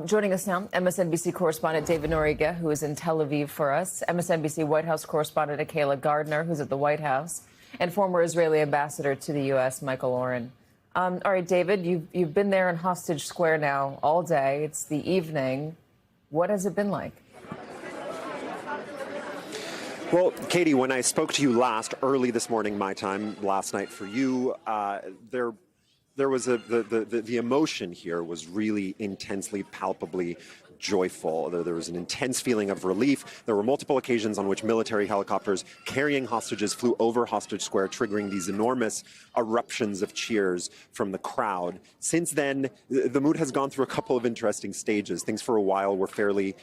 Joining us now, MSNBC correspondent David Noriega, who is in Tel Aviv for us, MSNBC White House correspondent Akayla Gardner, who's at the White House, and former Israeli ambassador to the U.S., Michael Oren. All right, David, you've been there in Hostage Square now all day. It's the evening. What has it been like? Well, Katie, when I spoke to you last, early this morning, my time, last night for you, there was the emotion here was really intensely, palpably joyful. There was an intense feeling of relief. There were multiple occasions on which military helicopters carrying hostages flew over Hostage Square, triggering these enormous eruptions of cheers from the crowd. Since then, the mood has gone through a couple of interesting stages. Things for a while were fairly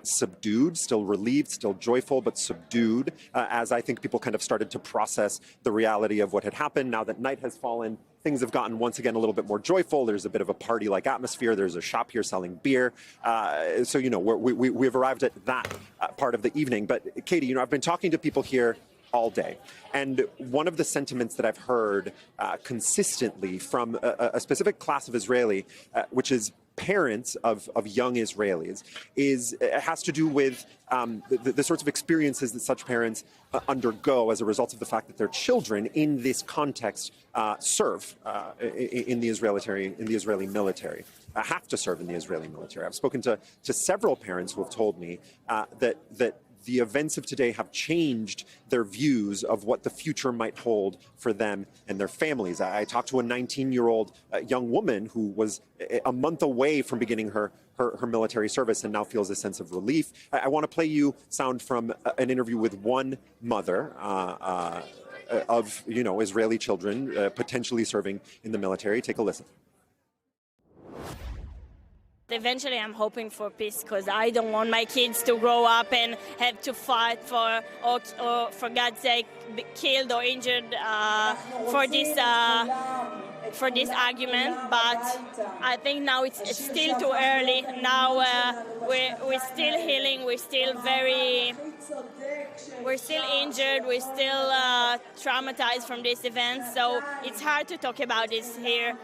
subdued, still relieved, still joyful, but subdued, as I think people kind of started to process the reality of what had happened. Now that night has fallen, things have gotten once again a little bit more joyful. There's a bit of a party-like atmosphere. There's a shop here selling beer. So, you know, we've arrived at that part of the evening. But, Katie, you know, I've been talking to people here all day. And one of the sentiments that I've heard consistently from a specific class of Israeli, which is parents of young Israelis, has to do with the sorts of experiences that such parents undergo as a result of the fact that their children in this context serve in the Israeli military, have to serve in the Israeli military. I've spoken to several parents who have told me that the events of today have changed their views of what the future might hold for them and their families. I talked to a 19-year-old young woman who was a month away from beginning her military service and now feels a sense of relief. I want to play you sound from an interview with one mother of, you know, Israeli children potentially serving in the military. Take a listen. Eventually, I'm hoping for peace because I don't want my kids to grow up and have to fight or for God's sake, be killed or injured for this argument. But I think now it's still too early. Now we're still healing. We're still injured. We're still traumatized from this event. So it's hard to talk about this here.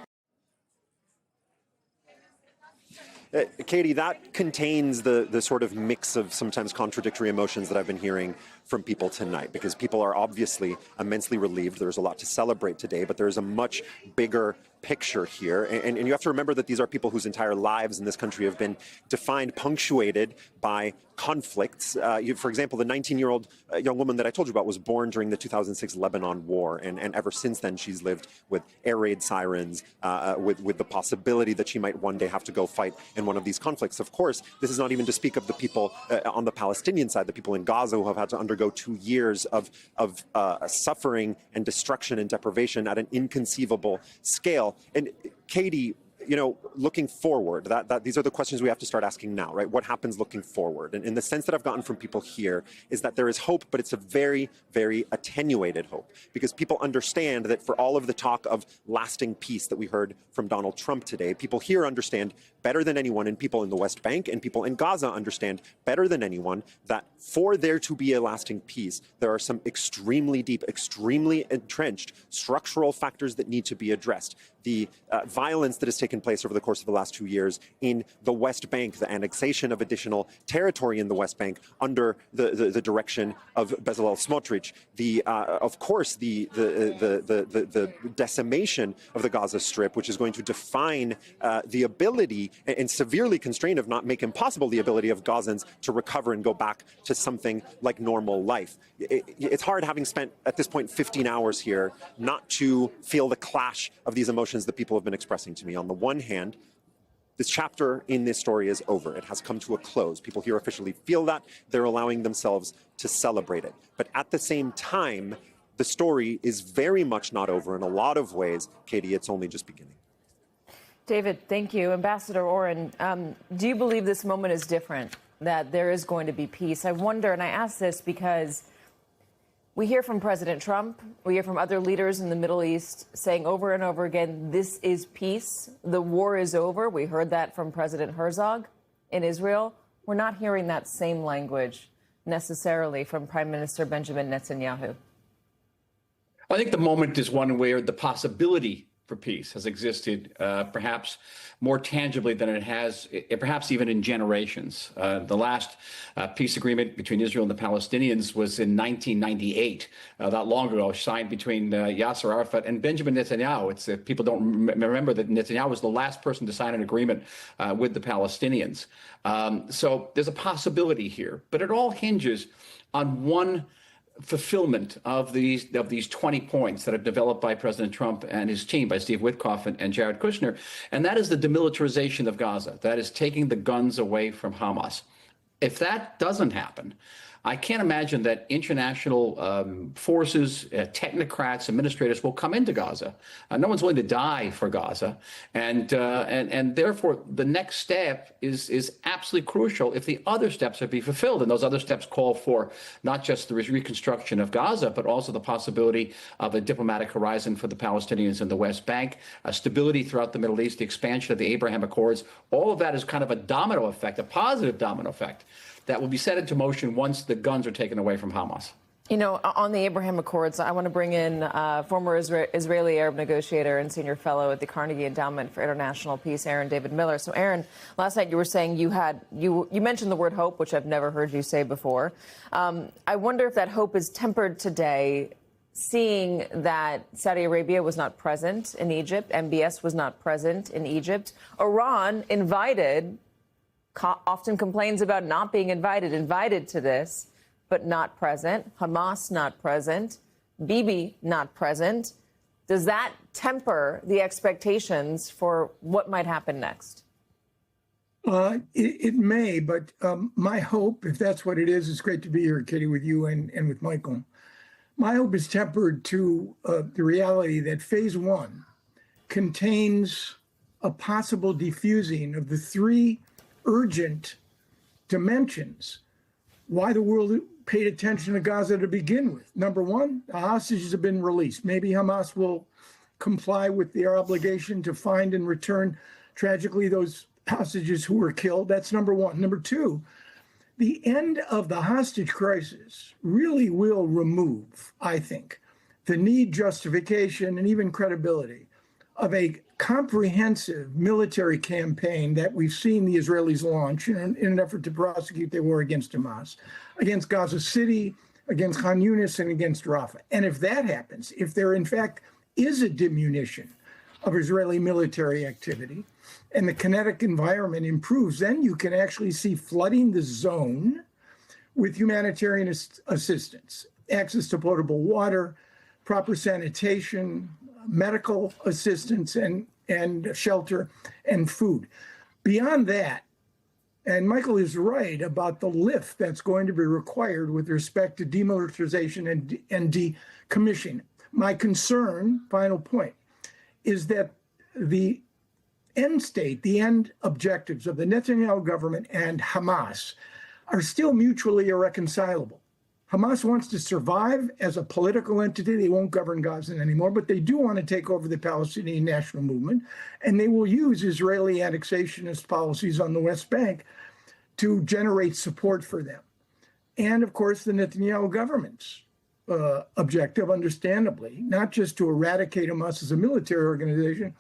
Katie, that contains the sort of mix of sometimes contradictory emotions that I've been hearing from people tonight, because people are obviously immensely relieved. There's a lot to celebrate today, but there's a much bigger picture here. And you have to remember that these are people whose entire lives in this country have been defined, punctuated by conflicts. For example, the 19-year-old young woman that I told you about was born during the 2006 Lebanon War. And ever since then, she's lived with air raid sirens, with the possibility that she might one day have to go fight in one of these conflicts. Of course, this is not even to speak of the people on the Palestinian side, the people in Gaza who have had to undergo 2 years of suffering and destruction and deprivation at an inconceivable scale. And Katie, you know, looking forward, these are the questions we have to start asking now, right? What happens looking forward? And in the sense that I've gotten from people here is that there is hope, but it's a very, very attenuated hope, because people understand that for all of the talk of lasting peace that we heard from Donald Trump today, people here understand better than anyone, and people in the West Bank and people in Gaza understand better than anyone, that for there to be a lasting peace, there are some extremely deep, extremely entrenched structural factors that need to be addressed. The violence that has taken place over the course of the last 2 years in the West Bank, the annexation of additional territory in the West Bank under the direction of Bezalel Smotrich, of course the decimation of the Gaza Strip, which is going to define the ability and severely constrain, if not make impossible, the ability of Gazans to recover and go back to something like normal life. It's hard, having spent at this point 15 hours here, not to feel the clash of these emotions that people have been expressing to me. On the one hand, this chapter in this story is over. It has come to a close. People here officially feel that. They're allowing themselves to celebrate it. But at the same time, the story is very much not over. In a lot of ways, Katie, it's only just beginning. David, thank you. Ambassador Oren, do you believe this moment is different, that there is going to be peace? I wonder, and I ask this because we hear from President Trump, we hear from other leaders in the Middle East saying over and over again, this is peace, the war is over. We heard that from President Herzog in Israel. We're not hearing that same language necessarily from Prime Minister Benjamin Netanyahu. I think the moment is one where the possibility for peace has existed perhaps more tangibly than it has, perhaps even in generations. The last peace agreement between Israel and the Palestinians was in 1998, not long ago, signed between Yasser Arafat and Benjamin Netanyahu. It's people don't remember that Netanyahu was the last person to sign an agreement with the Palestinians. So there's a possibility here, but it all hinges on one fulfillment of these 20 points that are developed by President Trump and his team, by Steve Witkoff and Jared Kushner, and that is the demilitarization of Gaza. That is taking the guns away from Hamas. If that doesn't happen, I can't imagine that international forces, technocrats, administrators will come into Gaza. No one's willing to die for Gaza, and therefore the next step is absolutely crucial if the other steps are to be fulfilled. And those other steps call for not just the reconstruction of Gaza, but also the possibility of a diplomatic horizon for the Palestinians in the West Bank, stability throughout the Middle East, the expansion of the Abraham Accords. All of that is kind of a domino effect, a positive domino effect, that will be set into motion once the guns are taken away from Hamas. You know, on the Abraham Accords, I want to bring in former Israeli Arab negotiator and senior fellow at the Carnegie Endowment for International Peace, Aaron David Miller. So, Aaron, last night you were saying you mentioned the word hope, which I've never heard you say before. I wonder if that hope is tempered today, seeing that Saudi Arabia was not present in Egypt, MBS was not present in Egypt, Iran invited, often complains about not being invited to this, but not present. Hamas not present. Bibi not present. Does that temper the expectations for what might happen next? It may, but my hope, if that's what it is, it's great to be here, Katie, with you and with Michael. My hope is tempered to the reality that phase one contains a possible defusing of the three urgent dimensions why the world paid attention to Gaza to begin with. Number one, the hostages have been released. Maybe Hamas will comply with their obligation to find and return, tragically, those hostages who were killed. That's number one. Number two, the end of the hostage crisis really will remove, I think, the need, justification, and even credibility of a comprehensive military campaign that we've seen the Israelis launch in an effort to prosecute their war against Hamas, against Gaza City, against Khan Yunis, and against Rafah. And if that happens, if there in fact is a diminution of Israeli military activity and the kinetic environment improves, then you can actually see flooding the zone with humanitarian assistance, access to potable water, proper sanitation, medical assistance, and shelter and food. Beyond that, and Michael is right about the lift that's going to be required with respect to demilitarization and decommissioning. My concern, final point, is that the end state, the end objectives of the Netanyahu government and Hamas are still mutually irreconcilable. Hamas wants to survive as a political entity. They won't govern Gaza anymore, but they do want to take over the Palestinian national movement, and they will use Israeli annexationist policies on the West Bank to generate support for them. And, of course, the Netanyahu government's objective, understandably, not just to eradicate Hamas as a military organization,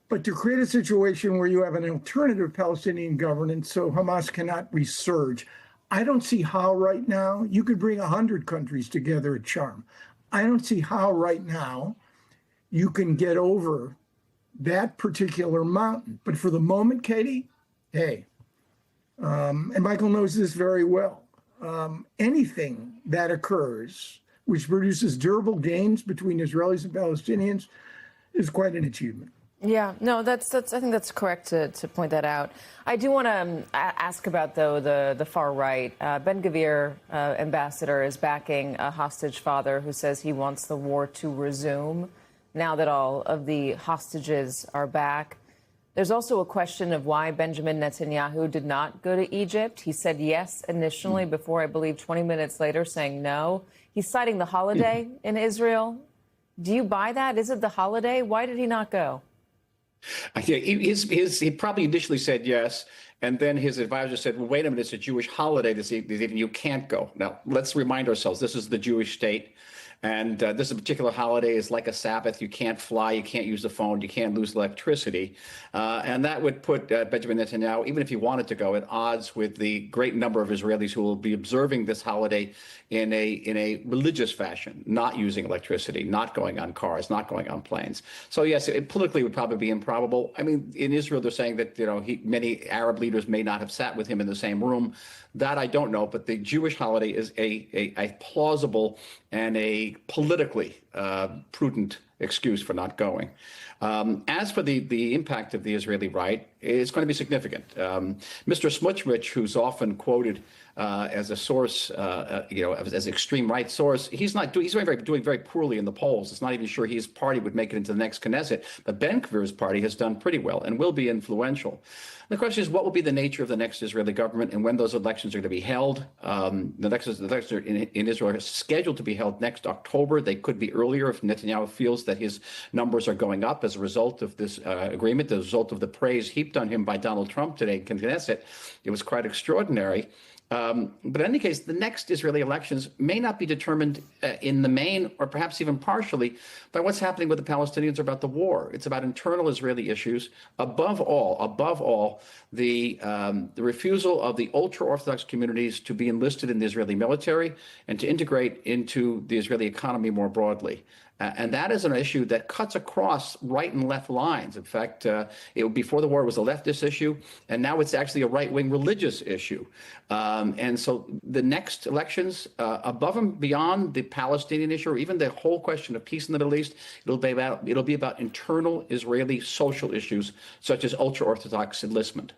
but to create a situation where you have an alternative Palestinian governance so Hamas cannot resurge. I don't see how right now you could bring 100 countries together at charm. I don't see how right now you can get over that particular mountain. But for the moment, Katie, hey, and Michael knows this very well, anything that occurs which produces durable gains between Israelis and Palestinians is quite an achievement. Yeah, no, that's I think that's correct to point that out. I do want to ask about, though, the far right. Ben-Gvir, ambassador, is backing a hostage father who says he wants the war to resume now that all of the hostages are back. There's also a question of why Benjamin Netanyahu did not go to Egypt. He said yes initially before, I believe, 20 minutes later saying no. He's citing the holiday in Israel. Do you buy that? Is it the holiday? Why did he not go? Yeah, he probably initially said yes, and then his advisor said, well, wait a minute, it's a Jewish holiday this evening, you can't go. Now, let's remind ourselves, this is the Jewish state. And this particular holiday is like a Sabbath. You can't fly, you can't use the phone, you can't lose electricity. And that would put Benjamin Netanyahu, even if he wanted to go, at odds with the great number of Israelis who will be observing this holiday in a religious fashion, not using electricity, not going on cars, not going on planes. So yes, it politically would probably be improbable. I mean, in Israel, they're saying that many Arab leaders may not have sat with him in the same room. That I don't know, but the Jewish holiday is a plausible and a politically prudent excuse for not going. As for the impact of the Israeli right, it's going to be significant. Mr. Smotrich, who's often quoted as a source, as extreme right source, he's doing very poorly in the polls. It's not even sure his party would make it into the next Knesset. But Ben-Gvir's party has done pretty well and will be influential. The question is, what will be the nature of the next Israeli government and when those elections are going to be held? The elections in Israel are scheduled to be held next October. They could be earlier if Netanyahu feels that his numbers are going up as a result of this agreement, as a result of the praise heaped on him by Donald Trump today in Knesset. It was quite extraordinary. But in any case, the next Israeli elections may not be determined in the main or perhaps even partially by what's happening with the Palestinians or about the war. It's about internal Israeli issues. Above all, the refusal of the ultra-Orthodox communities to be enlisted in the Israeli military and to integrate into the Israeli economy more broadly. And that is an issue that cuts across right and left lines. In fact, before the war, it was a leftist issue, and now it's actually a right-wing religious issue. And so the next elections, above and beyond the Palestinian issue, or even the whole question of peace in the Middle East, it'll be about internal Israeli social issues, such as ultra-Orthodox enlistment.